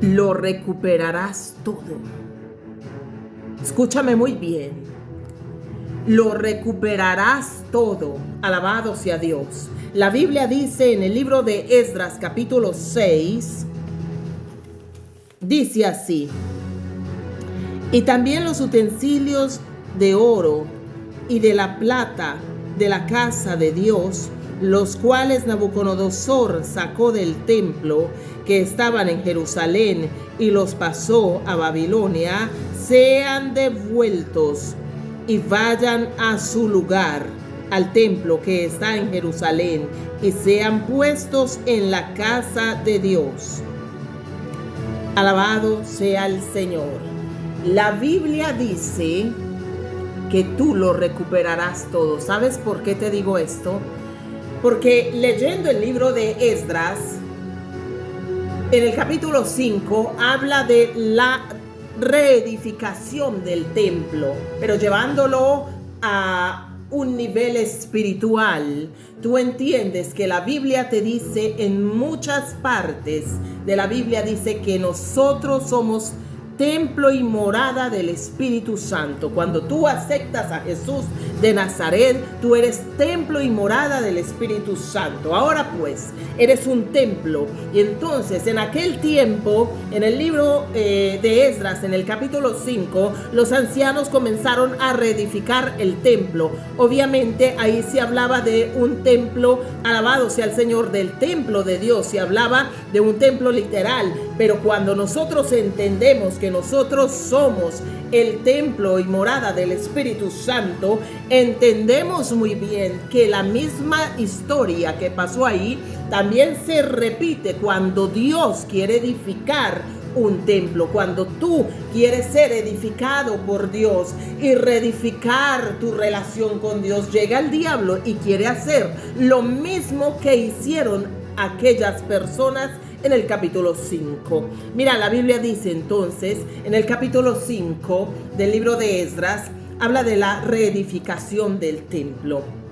lo recuperarás todo. Escúchame muy bien. Lo recuperarás todo. Alabado sea Dios. La Biblia dice en el libro de Esdras, capítulo 6, dice así: y también los utensilios de oro y de la plata de la casa de Dios, los cuales Nabucodonosor sacó del templo que estaban en Jerusalén y los pasó a Babilonia, sean devueltos y vayan a su lugar, al templo que está en Jerusalén, y sean puestos en la casa de Dios. Alabado sea el Señor. La Biblia dice que tú lo recuperarás todo. ¿Sabes por qué te digo esto? Porque leyendo el libro de Esdras, en el capítulo 5 habla de la reedificación del templo, pero llevándolo a un nivel espiritual. Tú entiendes que la Biblia te dice, en muchas partes de la Biblia dice que nosotros somos templo y morada del Espíritu Santo. Cuando tú aceptas a Jesús de Nazaret, tú eres templo y morada del Espíritu Santo. Ahora pues, eres un templo. Y entonces, en aquel tiempo, en el libro de Esdras, en el capítulo 5, los ancianos comenzaron a reedificar el templo. Obviamente, ahí se hablaba de un templo, alabado sea el Señor, del templo de Dios. Se hablaba de un templo literal. Pero cuando nosotros entendemos que nosotros somos el templo y morada del Espíritu Santo, entendemos muy bien que la misma historia que pasó ahí también se repite cuando Dios quiere edificar un templo. Cuando tú quieres ser edificado por Dios y reedificar tu relación con Dios, llega el diablo y quiere hacer lo mismo que hicieron aquellas personas en el capítulo 5. Mira, la Biblia dice entonces, en el capítulo 5 del libro de Esdras, habla de la reedificación del templo.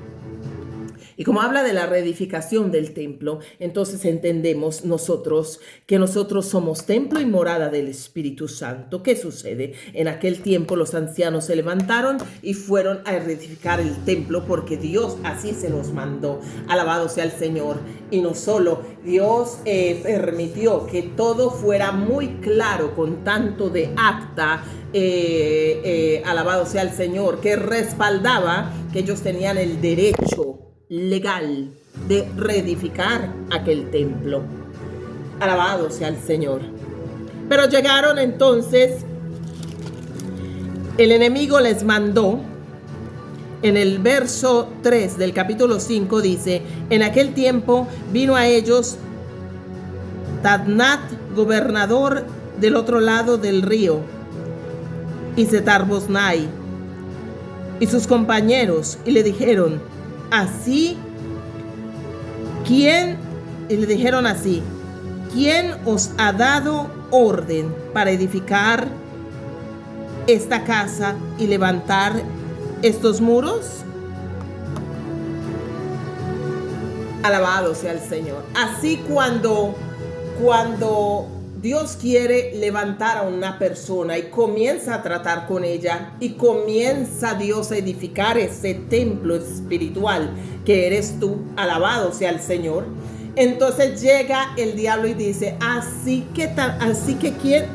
Y como habla de la reedificación del templo, entonces entendemos nosotros que nosotros somos templo y morada del Espíritu Santo. ¿Qué sucede? En aquel tiempo los ancianos se levantaron y fueron a reedificar el templo porque Dios así se los mandó. Alabado sea el Señor. Y no solo, Dios permitió que todo fuera muy claro con tanto de acta, alabado sea el Señor, que respaldaba que ellos tenían el derecho legal de reedificar aquel templo. Alabado sea el Señor. Pero llegaron entonces, el enemigo les mandó. En el verso 3 del capítulo 5 dice: en aquel tiempo vino a ellos Tadnat, gobernador del otro lado del río, y Setar-Boznai y sus compañeros, y le dijeron así: ¿quién os ha dado orden para edificar esta casa y levantar estos muros? Alabado sea el Señor. Así cuando Dios quiere levantar a una persona y comienza a tratar con ella y comienza Dios a edificar ese templo espiritual que eres tú, alabado sea el Señor, entonces llega el diablo y dice: así que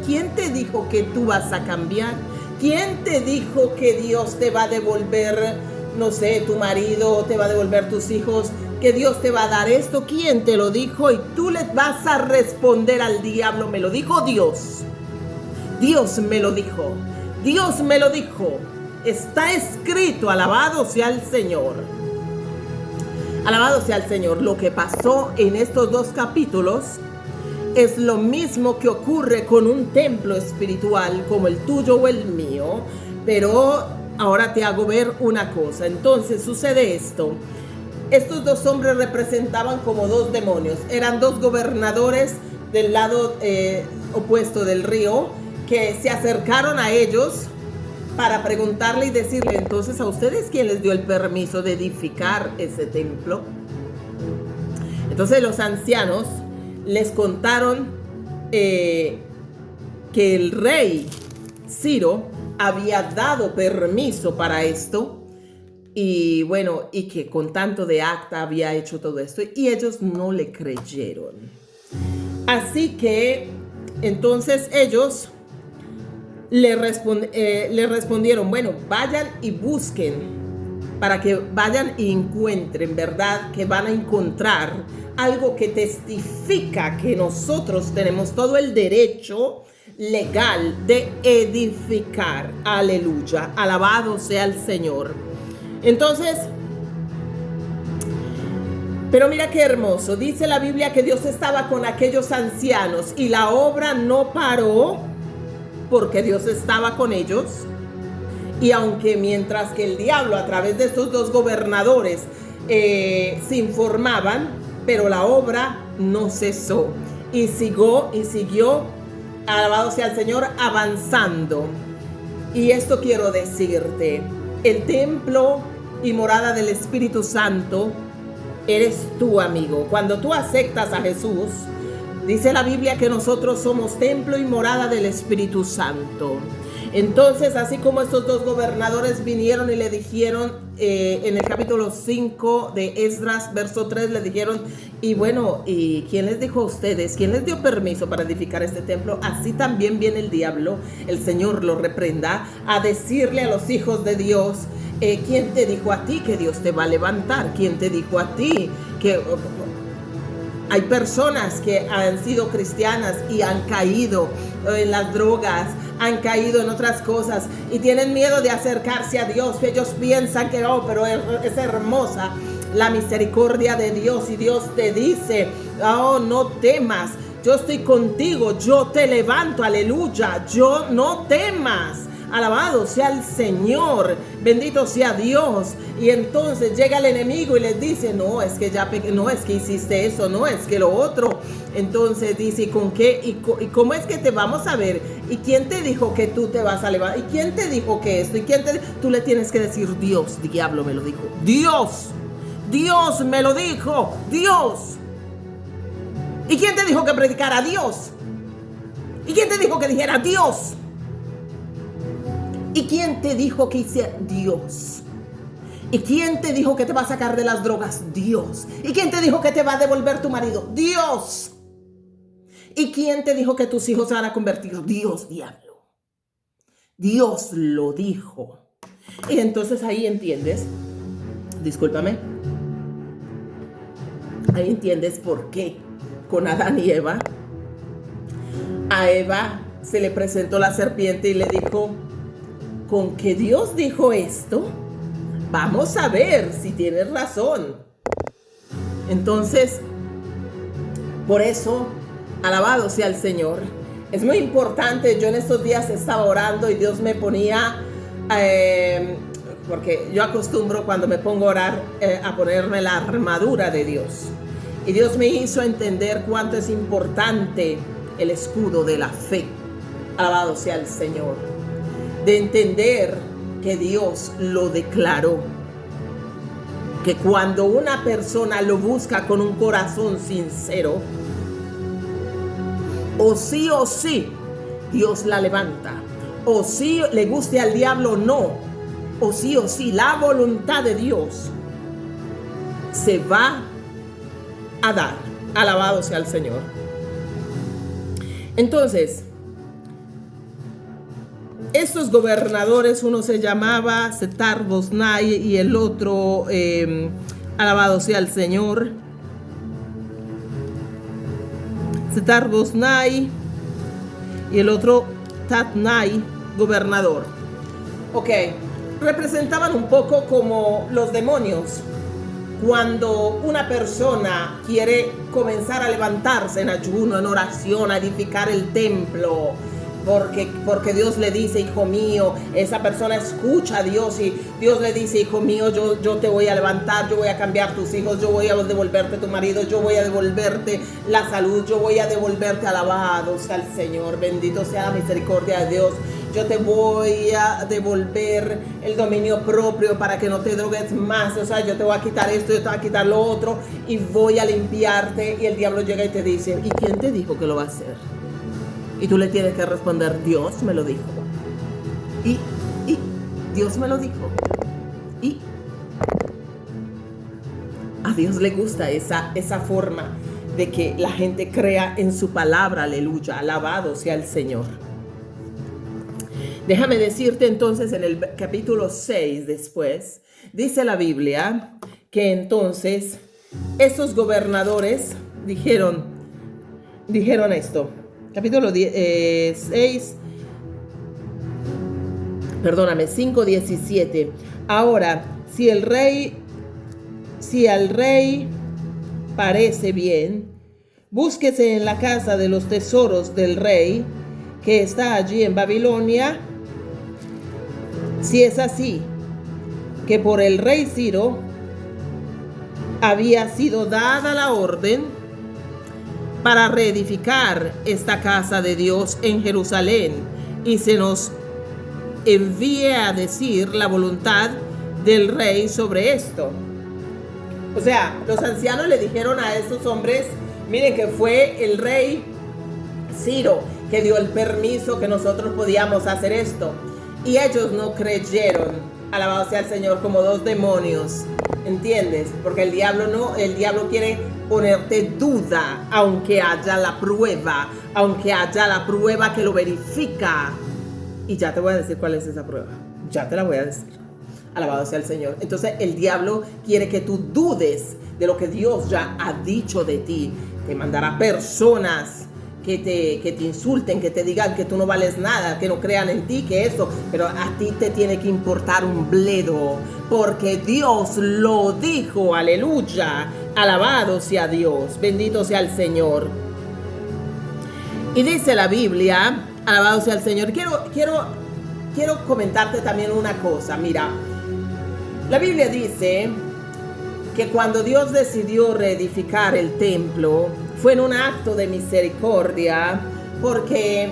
¿quién te dijo que tú vas a cambiar? ¿Quién te dijo que Dios te va a devolver, no sé, tu marido, te va a devolver tus hijos, que Dios te va a dar esto? ¿Quién te lo dijo? Y tú le vas a responder al diablo: me lo dijo Dios. Dios me lo dijo. Dios me lo dijo. Está escrito. Alabado sea el Señor. Alabado sea el Señor. Lo que pasó en estos dos capítulos es lo mismo que ocurre con un templo espiritual como el tuyo o el mío. Pero ahora te hago ver una cosa. Entonces sucede esto. Estos dos hombres representaban como dos demonios. Eran dos gobernadores del lado opuesto del río que se acercaron a ellos para preguntarle y decirle: entonces, ¿a ustedes quién les dio el permiso de edificar ese templo? Entonces los ancianos les contaron que el rey Ciro había dado permiso para esto. Y bueno, y que con tanto de acta había hecho todo esto. Y ellos no le creyeron. Así que entonces ellos le respondieron, bueno, vayan y busquen, para que vayan y encuentren, ¿verdad? Que van a encontrar algo que testifica que nosotros tenemos todo el derecho legal de edificar. Aleluya, alabado sea el Señor. Entonces, pero mira qué hermoso, dice la Biblia que Dios estaba con aquellos ancianos y la obra no paró porque Dios estaba con ellos. Y aunque mientras que el diablo a través de estos dos gobernadores se informaban, pero la obra no cesó y siguió, alabado sea el Señor, avanzando. Y esto quiero decirte, el templo y morada del Espíritu Santo eres tú, amigo. Cuando tú aceptas a Jesús, dice la Biblia que nosotros somos templo y morada del Espíritu Santo. Entonces, así como estos dos gobernadores vinieron y le dijeron en el capítulo 5 de Esdras, verso 3, le dijeron, y bueno, ¿y quién les dijo a ustedes? ¿Quién les dio permiso para edificar este templo? Así también viene el diablo, el Señor lo reprenda, a decirle a los hijos de Dios, ¿quién te dijo a ti que Dios te va a levantar? ¿Quién te dijo a ti que... Hay personas que han sido cristianas y han caído en las drogas, han caído en otras cosas y tienen miedo de acercarse a Dios. Ellos piensan que, pero es hermosa la misericordia de Dios y Dios te dice, no temas, yo estoy contigo, yo te levanto, aleluya, yo no temas. Alabado sea el Señor, bendito sea Dios. Y entonces llega el enemigo y les dice, no, es que ya no, es que hiciste eso, no, es que lo otro. Entonces dice, ¿y con qué? ¿Y cómo es que te vamos a ver? ¿Y quién te dijo que tú te vas a levantar? ¿Y quién te dijo que esto? ¿Y quién te? Tú le tienes que decir, Dios, diablo me lo dijo. Dios me lo dijo, Dios. ¿Y quién te dijo que predicara? Dios. ¿Y quién te dijo que dijera Dios? ¿Y quién te dijo que hiciera? Dios. ¿Y quién te dijo que te va a sacar de las drogas? Dios. ¿Y quién te dijo que te va a devolver tu marido? Dios. ¿Y quién te dijo que tus hijos se van a convertir? Dios, diablo. Dios lo dijo. Y entonces ahí entiendes, discúlpame, ahí entiendes por qué con Adán y Eva, a Eva se le presentó la serpiente y le dijo, con que Dios dijo esto, vamos a ver si tienes razón. Entonces, por eso, alabado sea el Señor. Es muy importante, yo en estos días estaba orando y Dios me ponía, porque yo acostumbro cuando me pongo a orar a ponerme la armadura de Dios. Y Dios me hizo entender cuánto es importante el escudo de la fe. Alabado sea el Señor. De entender que Dios lo declaró, que cuando una persona lo busca con un corazón sincero, o sí, Dios la levanta, o sí le guste al diablo o no, o sí, la voluntad de Dios se va a dar. Alabado sea el Señor. Entonces, estos gobernadores, uno se llamaba Setar-Boznai y el otro, alabado sea el Señor, Setar-Boznai y el otro Tatnai, gobernador. Ok, representaban un poco como los demonios. Cuando una persona quiere comenzar a levantarse en ayuno, en oración, a edificar el templo, porque Dios le dice, hijo mío, esa persona escucha a Dios y Dios le dice, hijo mío, yo te voy a levantar, yo voy a cambiar tus hijos, yo voy a devolverte tu marido, yo voy a devolverte la salud, yo voy a devolverte, alabado sea el Señor, bendito sea la misericordia de Dios. Yo te voy a devolver el dominio propio para que no te drogues más. O sea, yo te voy a quitar esto, yo te voy a quitar lo otro y voy a limpiarte. Y el diablo llega y te dice, ¿y quién te dijo que lo va a hacer? Y tú le tienes que responder, Dios me lo dijo. Y Dios me lo dijo. Y a Dios le gusta esa forma de que la gente crea en su palabra. Aleluya, alabado sea el Señor. Déjame decirte entonces en el capítulo 6 después, dice la Biblia que entonces esos gobernadores dijeron esto. Capítulo 5:17. Ahora, si al rey parece bien, búsquese en la casa de los tesoros del rey que está allí en Babilonia. Si es así, que por el rey Ciro había sido dada la orden para reedificar esta casa de Dios en Jerusalén, y se nos envíe a decir la voluntad del rey sobre esto. O sea, los ancianos le dijeron a esos hombres, miren que fue el rey Ciro que dio el permiso que nosotros podíamos hacer esto. Y ellos no creyeron, alabado sea el Señor, como dos demonios, ¿entiendes? Porque el diablo quiere ponerte duda, aunque haya la prueba que lo verifica. Y ya te voy a decir cuál es esa prueba, ya te la voy a decir. Alabado sea el Señor. Entonces el diablo quiere que tú dudes de lo que Dios ya ha dicho de ti. Te mandará personas que te insulten, que te digan que tú no vales nada, que no crean en ti, que eso, pero a ti te tiene que importar un bledo, porque Dios lo dijo. Aleluya, alabado sea Dios, bendito sea el Señor. Y dice la Biblia, alabado sea el Señor. Quiero comentarte también una cosa. Mira, la Biblia dice que cuando Dios decidió reedificar el templo, fue en un acto de misericordia, porque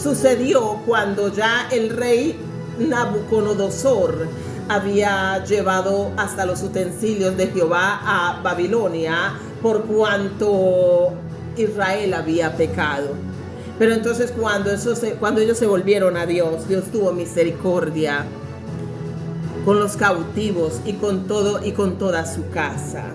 sucedió cuando ya el rey Nabucodonosor había llevado hasta los utensilios de Jehová a Babilonia, por cuanto Israel había pecado. Pero entonces cuando ellos se volvieron a Dios, Dios tuvo misericordia con los cautivos y con toda su casa.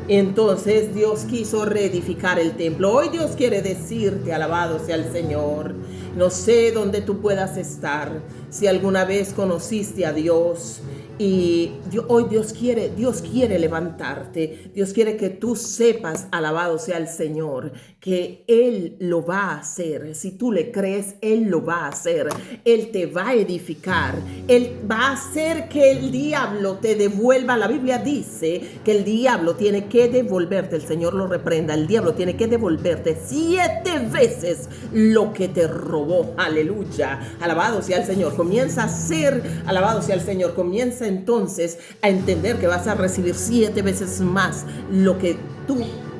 Entonces Dios quiso reedificar el templo. Hoy Dios quiere decirte, alabado sea el Señor, no sé dónde tú puedas estar, si alguna vez conociste a Dios, y hoy Dios quiere levantarte. Dios quiere que tú sepas, alabado sea el Señor, que Él lo va a hacer. Si tú le crees, Él lo va a hacer. Él te va a edificar. Él va a hacer que el diablo te devuelva. La Biblia dice que el diablo tiene que devolverte, el Señor lo reprenda, el diablo tiene que devolverte 7 veces lo que te robó. Aleluya, alabado sea el Señor. Comienza a ser, alabado sea el Señor, comienza entonces a entender que vas a recibir 7 veces más lo que tú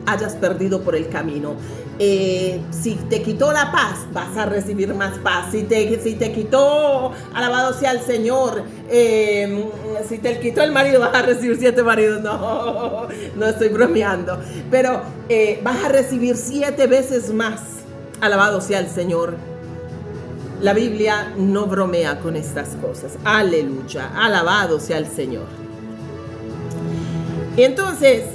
hayas perdido por el camino. Si te quitó la paz, vas a recibir más paz. Si te quitó, alabado sea el Señor, si te quitó el marido, vas a recibir 7 maridos. No estoy bromeando, pero vas a recibir 7 veces más. Alabado sea el Señor. La Biblia no bromea con estas cosas. Aleluya, alabado sea el Señor. Y entonces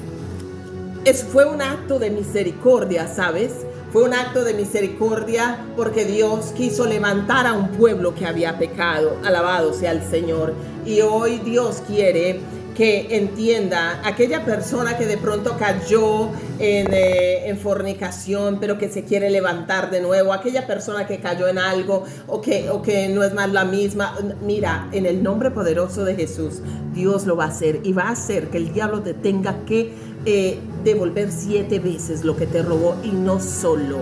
fue un acto de misericordia, ¿sabes? Fue un acto de misericordia porque Dios quiso levantar a un pueblo que había pecado. Alabado sea el Señor. Y hoy Dios quiere que entienda aquella persona que de pronto cayó en fornicación, pero que se quiere levantar de nuevo, aquella persona que cayó en algo o que no es más la misma. Mira, en el nombre poderoso de Jesús, Dios lo va a hacer, y va a hacer que el diablo te tenga que devolver 7 veces lo que te robó, y no solo,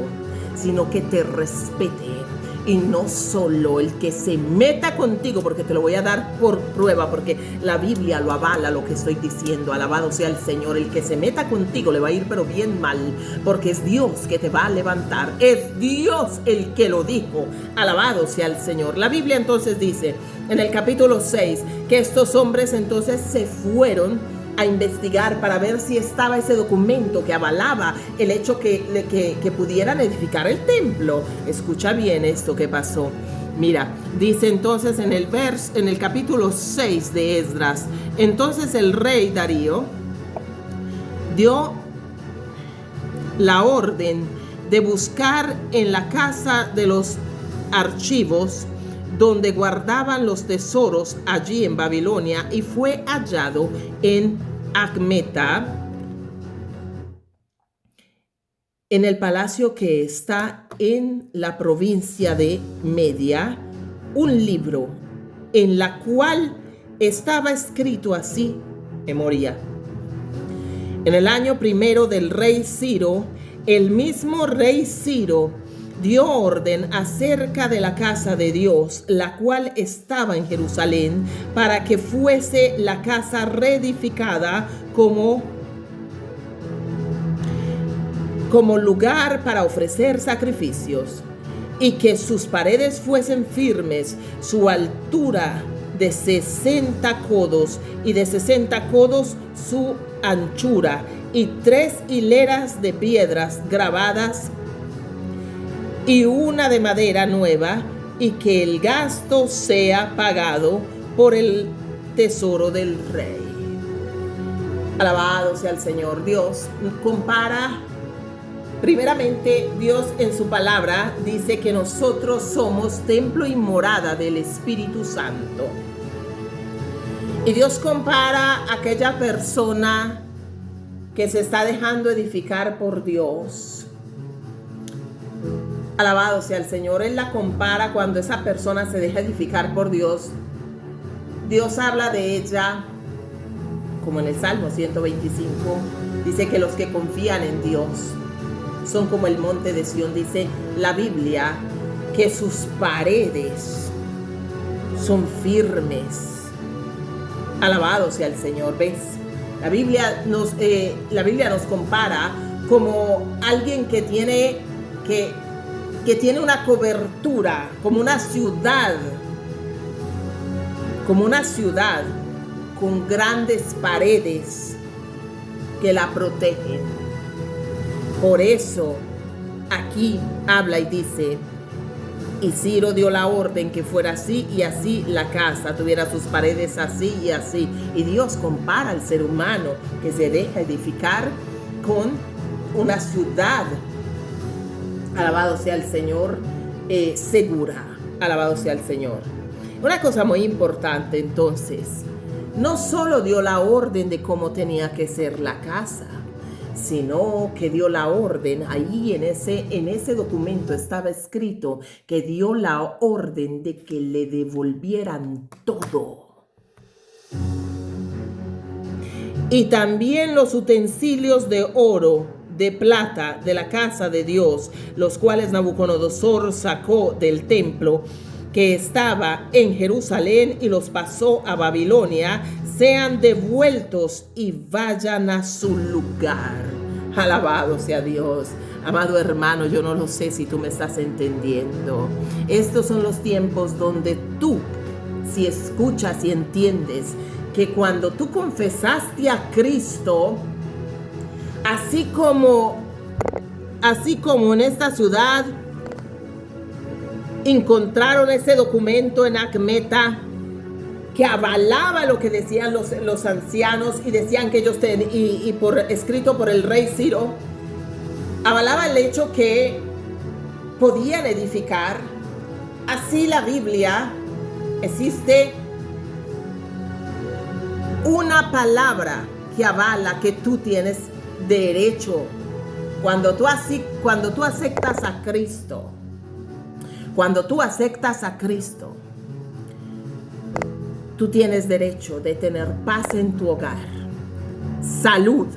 sino que te respete. Y no solo el que se meta contigo, porque te lo voy a dar por prueba, porque la Biblia lo avala lo que estoy diciendo. Alabado sea el Señor. El que se meta contigo le va a ir pero bien mal, porque es Dios que te va a levantar. Es Dios el que lo dijo. Alabado sea el Señor. La Biblia entonces dice en el capítulo 6 que estos hombres entonces se fueron a investigar para ver si estaba ese documento que avalaba el hecho que pudieran edificar el templo. Escucha bien esto que pasó. Mira, dice entonces en el capítulo 6 de Esdras, entonces el rey Darío dio la orden de buscar en la casa de los archivos donde guardaban los tesoros allí en Babilonia, y fue hallado en Acmeta, en el palacio que está en la provincia de Media, un libro en la cual estaba escrito así, memoria. En el año primero del rey Ciro, el mismo rey Ciro dio orden acerca de la casa de Dios, la cual estaba en Jerusalén, para que fuese la casa reedificada como lugar para ofrecer sacrificios, y que sus paredes fuesen firmes, su altura de 60 codos y de 60 codos su anchura, y 3 hileras de piedras grabadas y una de madera nueva, y que el gasto sea pagado por el tesoro del rey. Alabado sea el Señor. Dios compara, primeramente, Dios en su palabra dice que nosotros somos templo y morada del Espíritu Santo. Y Dios compara a aquella persona que se está dejando edificar por Dios. Alabado sea el Señor. Él la compara cuando esa persona se deja edificar por Dios. Dios habla de ella, como en el Salmo 125, dice que los que confían en Dios son como el monte de Sión. Dice la Biblia que sus paredes son firmes. Alabado sea el Señor. ¿Ves? La Biblia nos compara como alguien que tiene una cobertura, como una ciudad con grandes paredes que la protegen. Por eso aquí habla y dice, y Ciro dio la orden que fuera así y así la casa, tuviera sus paredes así y así. Y Dios compara al ser humano que se deja edificar con una ciudad, alabado sea el Señor, segura. Alabado sea el Señor. Una cosa muy importante entonces, no solo dio la orden de cómo tenía que ser la casa, sino que dio la orden, ahí en ese documento estaba escrito que dio la orden de que le devolvieran todo. Y también los utensilios de oro, de plata de la casa de Dios, los cuales Nabucodonosor sacó del templo que estaba en Jerusalén y los pasó a Babilonia, sean devueltos y vayan a su lugar. Alabado sea Dios. Amado hermano, yo no lo sé si tú me estás entendiendo. Estos son los tiempos donde tú, si escuchas y entiendes que cuando tú confesaste a Cristo, así como en esta ciudad encontraron ese documento en Acmeta que avalaba lo que decían los ancianos, y decían que ellos escrito por el rey Ciro, avalaba el hecho que podían edificar. Así la Biblia, existe una palabra que avala que tú tienes derecho cuando tú aceptas a Cristo. Cuando tú aceptas a Cristo, tú tienes derecho de tener paz en tu hogar, salud,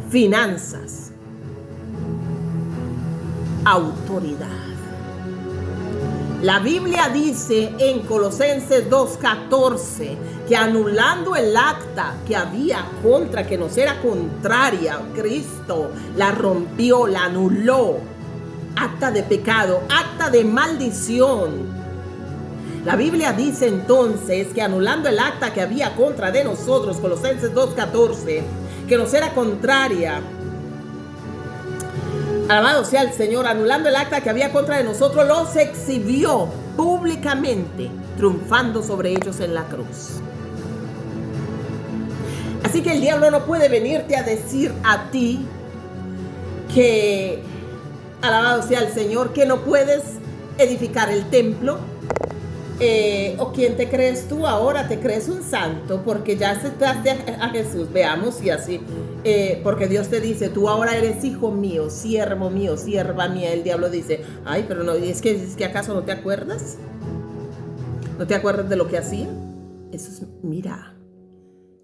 finanzas, autoridad. La Biblia dice en Colosenses 2:14 que anulando el acta que había que nos era contraria, Cristo la rompió, la anuló. Acta de pecado, acta de maldición. La Biblia dice entonces que anulando el acta que había contra de nosotros, Colosenses 2:14, que nos era contraria, alabado sea el Señor, anulando el acta que había contra de nosotros, los exhibió públicamente, triunfando sobre ellos en la cruz. Así que el diablo no puede venirte a decir a ti que, alabado sea el Señor, que no puedes edificar el templo. ¿O quién te crees tú ahora? ¿Te crees un santo? Porque ya aceptaste a Jesús. Veamos y así. Porque Dios te dice, tú ahora eres hijo mío, sierva mía. El diablo dice, ay, pero no, es que ¿acaso no te acuerdas? ¿No te acuerdas de lo que hacía? Eso es, mira,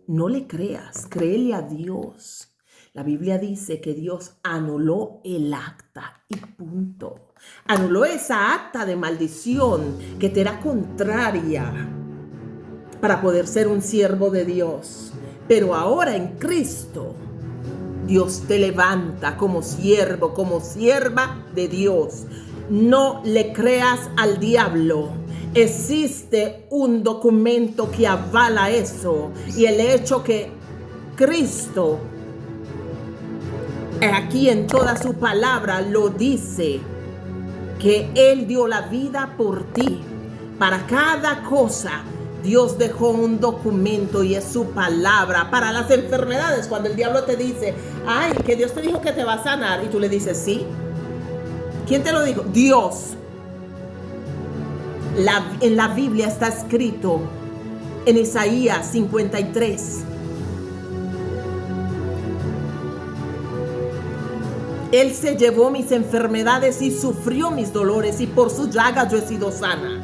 no le creas, créele a Dios. La Biblia dice que Dios anuló el acta y punto. Anuló esa acta de maldición que te era contraria para poder ser un siervo de Dios. Pero ahora en Cristo, Dios te levanta como siervo, como sierva de Dios. No le creas al diablo. Existe un documento que avala eso, y el hecho que Cristo aquí en toda su palabra lo dice, que Él dio la vida por ti. Para cada cosa Dios dejó un documento y es su palabra. Para las enfermedades, cuando el diablo te dice, ay, que Dios te dijo que te va a sanar, y tú le dices, sí. ¿Quién te lo dijo? Dios. En la Biblia está escrito en Isaías 53. Él se llevó mis enfermedades y sufrió mis dolores, y por sus llagas yo he sido sana.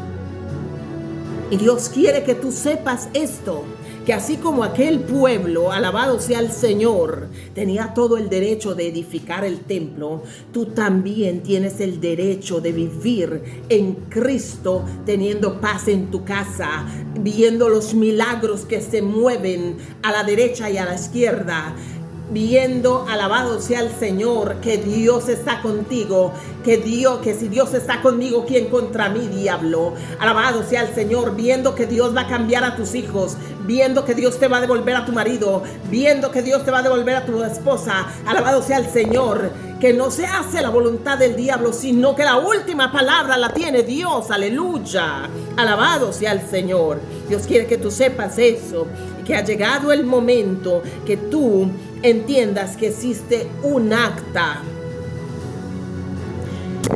Y Dios quiere que tú sepas esto, que así como aquel pueblo, alabado sea el Señor, tenía todo el derecho de edificar el templo, tú también tienes el derecho de vivir en Cristo, teniendo paz en tu casa, viendo los milagros que se mueven a la derecha y a la izquierda, viendo, alabado sea el Señor, que Dios está contigo, que si Dios está conmigo, ¿quién contra mí, diablo? Alabado sea el Señor, viendo que Dios va a cambiar a tus hijos, viendo que Dios te va a devolver a tu marido, viendo que Dios te va a devolver a tu esposa. Alabado sea el Señor, que no se hace la voluntad del diablo, sino que la última palabra la tiene Dios. Aleluya, alabado sea el Señor. Dios quiere que tú sepas eso, y que ha llegado el momento que tú entiendas que existe un acta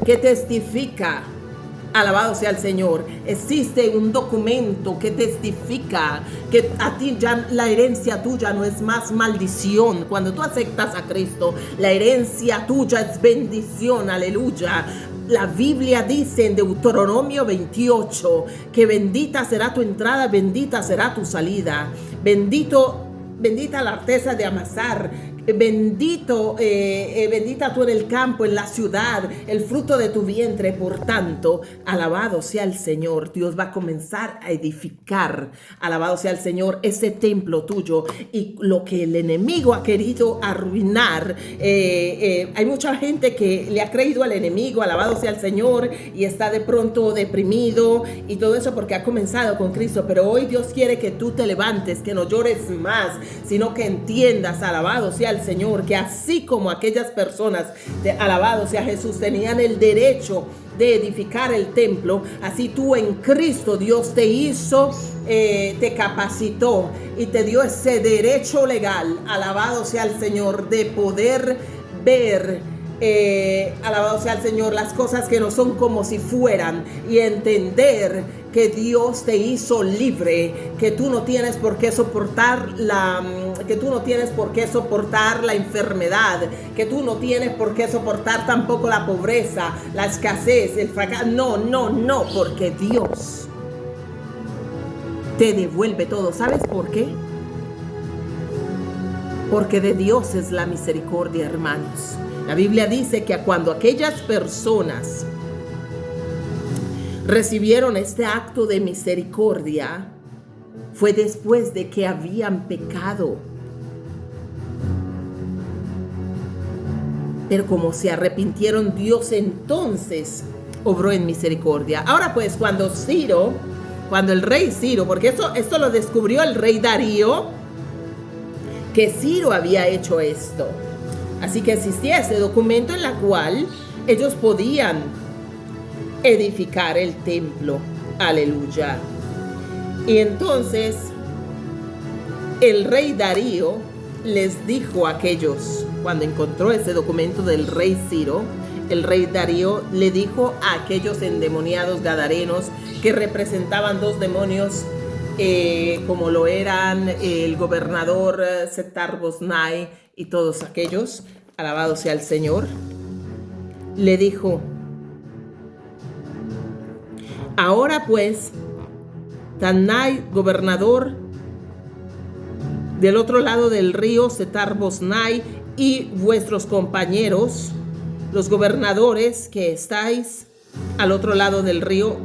que testifica, alabado sea el Señor, existe un documento que testifica que a ti ya la herencia tuya no es más maldición. Cuando tú aceptas a Cristo, la herencia tuya es bendición, aleluya. La Biblia dice en Deuteronomio 28 que bendita será tu entrada, bendita será tu salida, bendita la arteza de amasar, bendita tú en el campo, en la ciudad, el fruto de tu vientre. Por tanto, alabado sea el Señor. Dios va a comenzar a edificar, alabado sea el Señor, ese templo tuyo. Y lo que el enemigo ha querido arruinar, hay mucha gente que le ha creído al enemigo, alabado sea el Señor, y está de pronto deprimido y todo eso porque ha comenzado con Cristo. Pero hoy Dios quiere que tú te levantes, que no llores más, sino que entiendas, alabado sea el Señor, que así como aquellas personas, alabado sea Jesús, tenían el derecho de edificar el templo, así tú en Cristo Dios te hizo, te capacitó y te dio ese derecho legal, alabado sea el Señor, de poder ver, alabado sea el Señor, las cosas que no son como si fueran, y entender que Dios te hizo libre, que tú no tienes por qué soportar la enfermedad, que tú no tienes por qué soportar tampoco la pobreza, la escasez, el fracaso. No, porque Dios te devuelve todo. ¿Sabes por qué? Porque de Dios es la misericordia, hermanos. La Biblia dice que cuando aquellas personas recibieron este acto de misericordia, fue después de que habían pecado. Pero como se arrepintieron, Dios entonces obró en misericordia. Ahora pues, cuando Ciro cuando el rey Ciro, porque esto lo descubrió el rey Darío, que Ciro había hecho esto. Así que existía ese documento en la cual ellos podían edificar el templo. Aleluya. Y entonces el rey Darío les dijo a aquellos, cuando encontró ese documento del rey Ciro, el rey Darío le dijo a aquellos endemoniados gadarenos que representaban dos demonios, como lo eran el gobernador Setar-Boznai y todos aquellos, alabado sea el Señor, le dijo: ahora pues, Tanai, gobernador del otro lado del río, Setar-Boznai, y vuestros compañeros, los gobernadores que estáis al otro lado del río,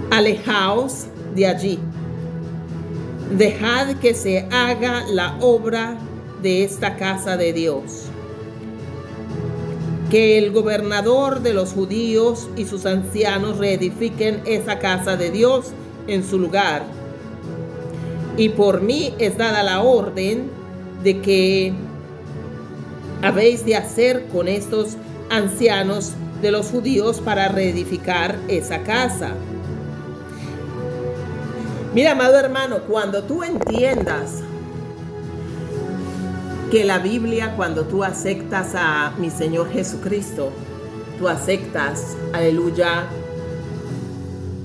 alejaos de allí. Dejad que se haga la obra de esta casa de Dios. Que el gobernador de los judíos y sus ancianos reedifiquen esa casa de Dios en su lugar. Y por mí es dada la orden de que habéis de hacer con estos ancianos de los judíos para reedificar esa casa. Mira, amado hermano, cuando tú entiendas que la Biblia, cuando tú aceptas a mi Señor Jesucristo, tú aceptas, aleluya,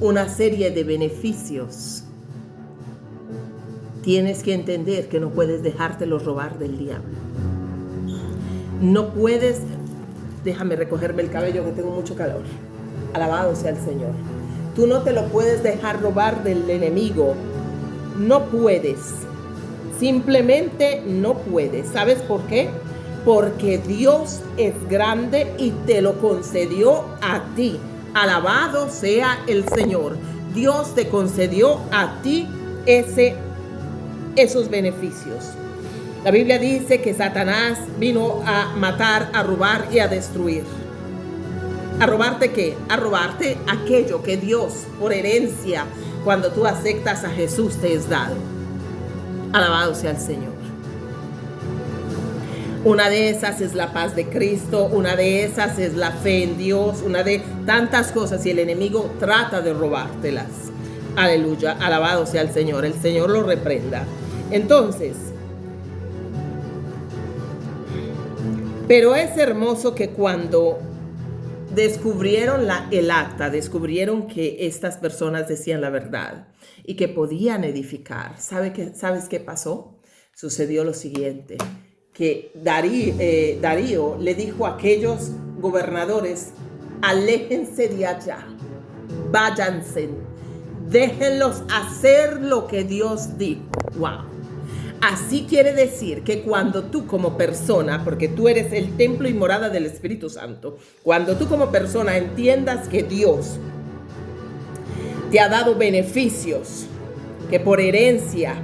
una serie de beneficios, tienes que entender que no puedes dejártelo robar del diablo. No puedes, déjame recogerme el cabello que tengo mucho calor. Alabado sea el Señor. Tú no te lo puedes dejar robar del enemigo. No puedes. Simplemente no puedes. ¿Sabes por qué? Porque Dios es grande y te lo concedió a ti. Alabado sea el Señor. Dios te concedió a ti esos beneficios. La Biblia dice que Satanás vino a matar, a robar y a destruir. ¿A robarte qué? A robarte aquello que Dios, por herencia, cuando tú aceptas a Jesús, te es dado. Alabado sea el Señor. Una de esas es la paz de Cristo, una de esas es la fe en Dios, una de tantas cosas, y el enemigo trata de robártelas. Aleluya, alabado sea el Señor lo reprenda. Entonces, pero es hermoso que cuando descubrieron el acta, descubrieron que estas personas decían la verdad y que podían edificar. ¿Sabes qué pasó? Sucedió lo siguiente, que Darío le dijo a aquellos gobernadores: aléjense de allá, váyanse, déjenlos hacer lo que Dios dijo. Wow. Así quiere decir que cuando tú como persona, porque tú eres el templo y morada del Espíritu Santo, cuando tú como persona entiendas que Dios te ha dado beneficios, que por herencia,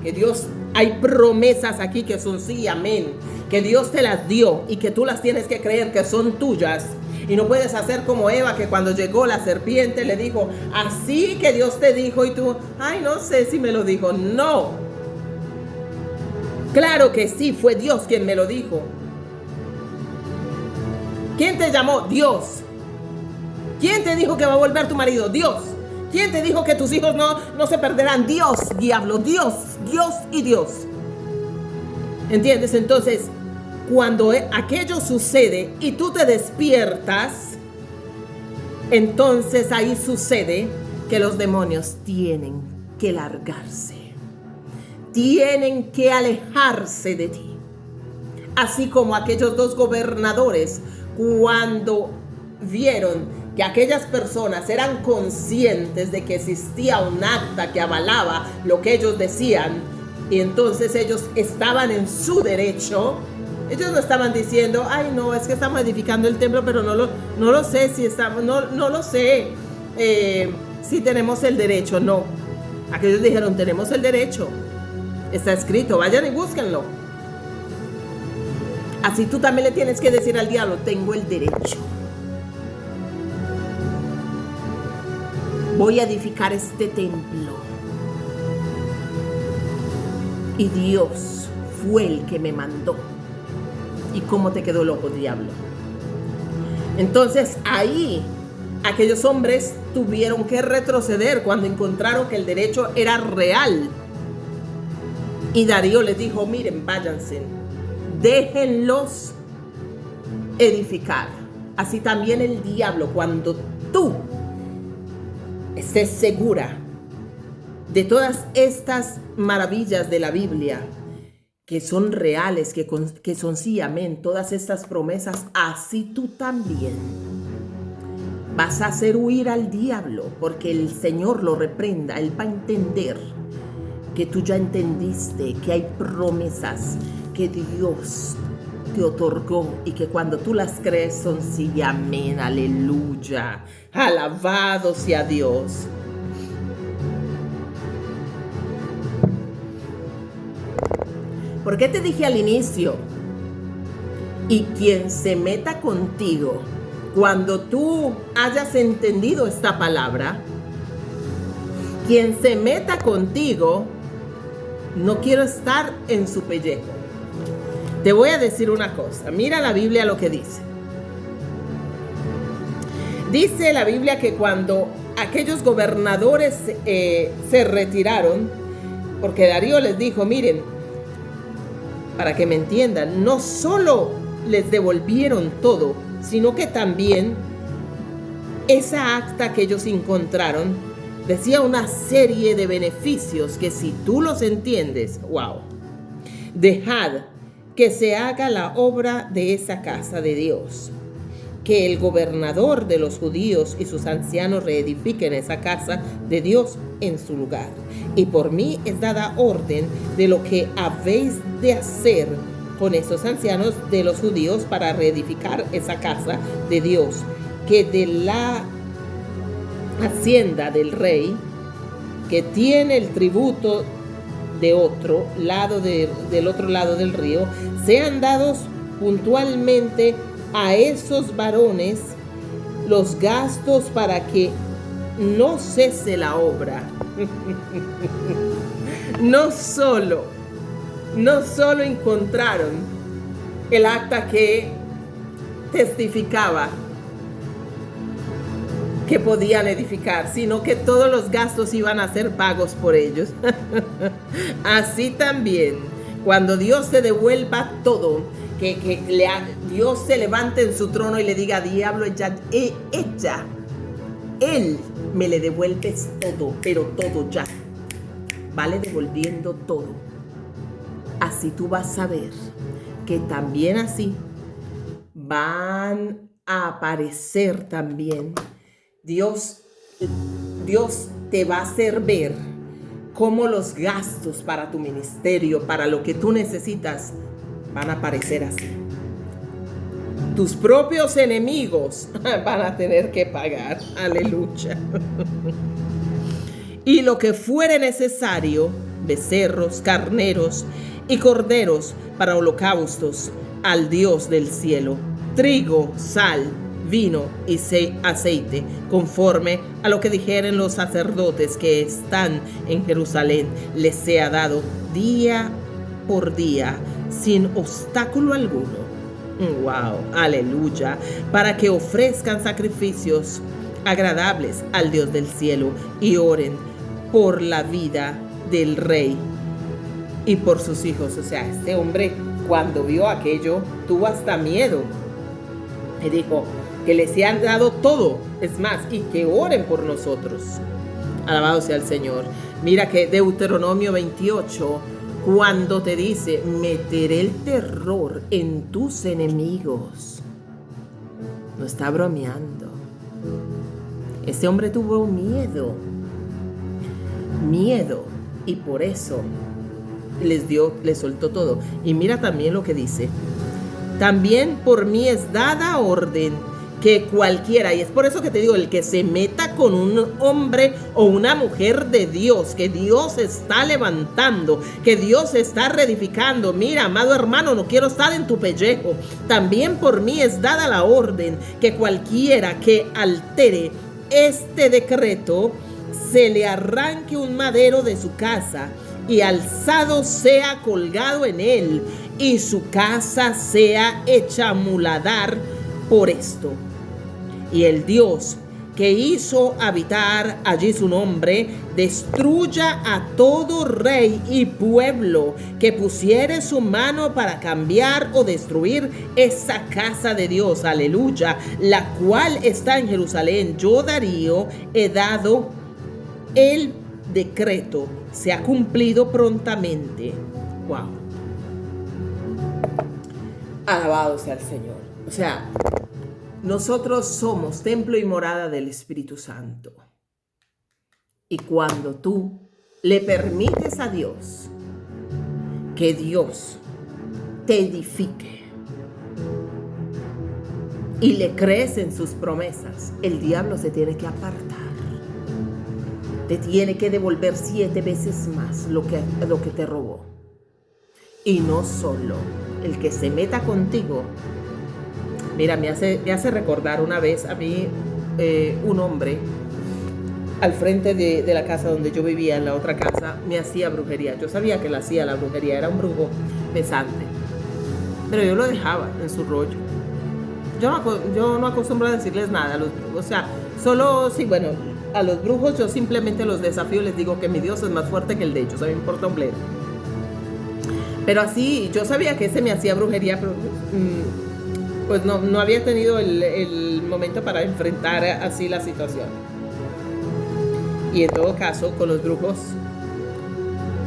que Dios, hay promesas aquí que son sí y amén, que Dios te las dio y que tú las tienes que creer que son tuyas. Y no puedes hacer como Eva, que cuando llegó la serpiente le dijo: así que Dios te dijo, y tú, ay, no sé si me lo dijo. No. Claro que sí, fue Dios quien me lo dijo. ¿Quién te llamó? Dios. ¿Quién te dijo que va a volver tu marido? Dios. ¿Quién te dijo que tus hijos no se perderán? Dios, diablo, Dios y Dios. ¿Entiendes? Entonces, cuando aquello sucede y tú te despiertas, entonces ahí sucede que los demonios tienen que largarse. Tienen que alejarse de ti. Así como aquellos dos gobernadores, cuando vieron que aquellas personas eran conscientes de que existía un acta que avalaba lo que ellos decían, y entonces ellos estaban en su derecho. Ellos no estaban diciendo: ay, no, es que estamos edificando el templo, pero no lo sé si estamos, no lo sé si tenemos el derecho. No, aquellos dijeron: tenemos el derecho. Está escrito, vayan y búsquenlo. Así tú también le tienes que decir al diablo: tengo el derecho. voy a edificar este templo. Y Dios fue el que me mandó. ¿Y cómo te quedó el ojo, diablo? Entonces ahí aquellos hombres tuvieron que retroceder cuando encontraron que el derecho era real. Y Darío les dijo, miren, váyanse, déjenlos edificar. Así también el diablo, cuando tú estés segura de todas estas maravillas de la Biblia, que son reales, que son sí, amén, todas estas promesas, así tú también vas a hacer huir al diablo, porque el Señor lo reprenda. Él va a entender que tú ya entendiste que hay promesas que Dios te otorgó y que cuando tú las crees son sí, amén, aleluya, alabado sea Dios. ¿Por qué te dije al inicio? Y quien se meta contigo, cuando tú hayas entendido esta palabra, quien se meta contigo, no quiero estar en su pellejo. Te voy a decir una cosa. Mira la Biblia lo que dice. Dice la Biblia que cuando aquellos gobernadores se retiraron, porque Darío les dijo, miren, para que me entiendan, no solo les devolvieron todo, sino que también esa acta que ellos encontraron decía una serie de beneficios que si tú los entiendes, wow, dejad que se haga la obra de esa casa de Dios, que el gobernador de los judíos y sus ancianos reedifiquen esa casa de Dios en su lugar. Y por mí es dada orden de lo que habéis de hacer con esos ancianos de los judíos para reedificar esa casa de Dios, que de la hacienda del rey, que tiene el tributo de otro lado del otro lado del río, sean dados puntualmente a esos varones los gastos para que no cese la obra. No solo encontraron el acta que testificaba que podían edificar, sino que todos los gastos iban a ser pagos por ellos. Así también, cuando Dios te devuelva todo, Dios se levante en su trono y le diga, diablo, Él me le devuelves todo, pero todo ya. Vale devolviendo todo. Así tú vas a ver que también así van a aparecer también. Dios te va a hacer ver cómo los gastos para tu ministerio, para lo que tú necesitas, van a aparecer así. Tus propios enemigos van a tener que pagar. Aleluya. Y lo que fuere necesario, becerros, carneros y corderos para holocaustos al Dios del cielo, trigo, sal, vino y aceite, conforme a lo que dijeren los sacerdotes que están en Jerusalén, les sea dado día por día, sin obstáculo alguno. Wow, aleluya, para que ofrezcan sacrificios agradables al Dios del cielo y oren por la vida del rey y por sus hijos. O sea, este hombre cuando vio aquello tuvo hasta miedo y dijo que les han dado todo, es más, y que oren por nosotros. Alabado sea el Señor. Mira que Deuteronomio 28, cuando te dice, meteré el terror en tus enemigos, no está bromeando. Este hombre tuvo miedo, y por eso les soltó todo. Y mira también lo que dice, también por mí es dada orden que cualquiera, y es por eso que te digo, el que se meta con un hombre o una mujer de Dios, que Dios está levantando, que Dios está reedificando. Mira, amado hermano, no quiero estar en tu pellejo. También por mí es dada la orden que cualquiera que altere este decreto, se le arranque un madero de su casa y alzado sea colgado en él, y su casa sea hecha muladar por esto. Y el Dios que hizo habitar allí su nombre, destruya a todo rey y pueblo que pusiere su mano para cambiar o destruir esa casa de Dios, aleluya, la cual está en Jerusalén. Yo, Darío, he dado el decreto, se ha cumplido prontamente. Wow. Alabado sea el Señor. O sea, nosotros somos templo y morada del Espíritu Santo. Y cuando tú le permites a Dios que Dios te edifique y le crees en sus promesas, el diablo se tiene que apartar. Te tiene que devolver 7 veces más lo que te robó. Y no solo el que se meta contigo. Mira, me hace recordar una vez a mí un hombre al frente de la casa donde yo vivía, en la otra casa, me hacía brujería. Yo sabía que él hacía la brujería, era un brujo pesante. Pero yo lo dejaba en su rollo. Yo no acostumbro a decirles nada a los brujos. O sea, solo, sí, bueno, a los brujos yo simplemente los desafío y les digo que mi Dios es más fuerte que el de ellos. A mí me importa un bledo. Pero así, yo sabía que ese me hacía brujería, pero pues no había tenido el momento para enfrentar así la situación. Y en todo caso, con los brujos,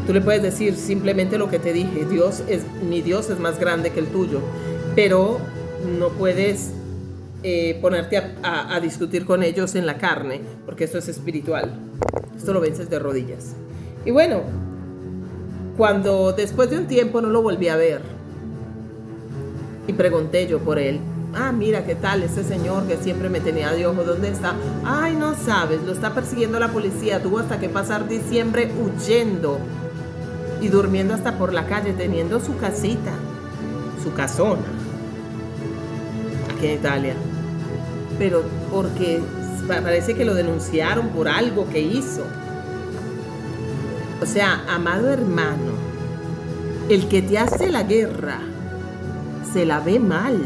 tú le puedes decir simplemente lo que te dije. Mi Dios es más grande que el tuyo. Pero no puedes ponerte a discutir con ellos en la carne, porque esto es espiritual. Esto lo vences de rodillas. Y bueno, cuando después de un tiempo no lo volví a ver, y pregunté yo por él. Mira, ¿qué tal ese señor que siempre me tenía de ojo? ¿Dónde está? Ay, no sabes, lo está persiguiendo la policía. Tuvo hasta que pasar diciembre huyendo y durmiendo hasta por la calle, teniendo su casita, su casona, aquí en Italia. Pero porque parece que lo denunciaron por algo que hizo. O sea, amado hermano, el que te hace la guerra se la ve mal.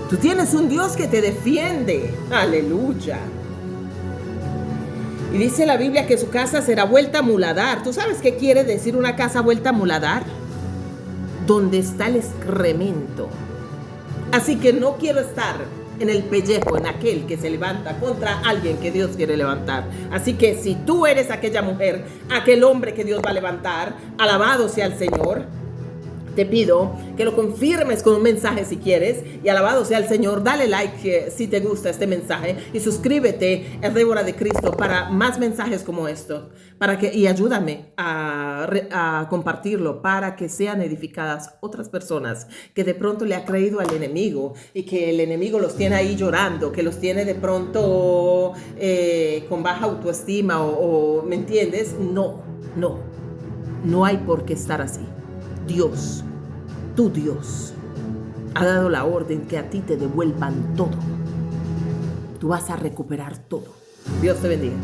Tú tienes un Dios que te defiende. Aleluya. Y dice la Biblia que su casa será vuelta a muladar. ¿Tú sabes qué quiere decir una casa vuelta a muladar? Donde está el excremento. Así que no quiero estar en el pellejo, en aquel que se levanta contra alguien que Dios quiere levantar. Así que si tú eres aquella mujer, aquel hombre que Dios va a levantar, alabado sea el Señor. Te pido que lo confirmes con un mensaje si quieres, y alabado sea el Señor. Dale like si te gusta este mensaje y suscríbete a Débora de Cristo para más mensajes como estos, y ayúdame a compartirlo para que sean edificadas otras personas que de pronto le ha creído al enemigo y que el enemigo los tiene ahí llorando, que los tiene de pronto con baja autoestima o ¿me entiendes? No hay por qué estar así. Dios, tu Dios, ha dado la orden que a ti te devuelvan todo. Tú vas a recuperar todo. Dios te bendiga.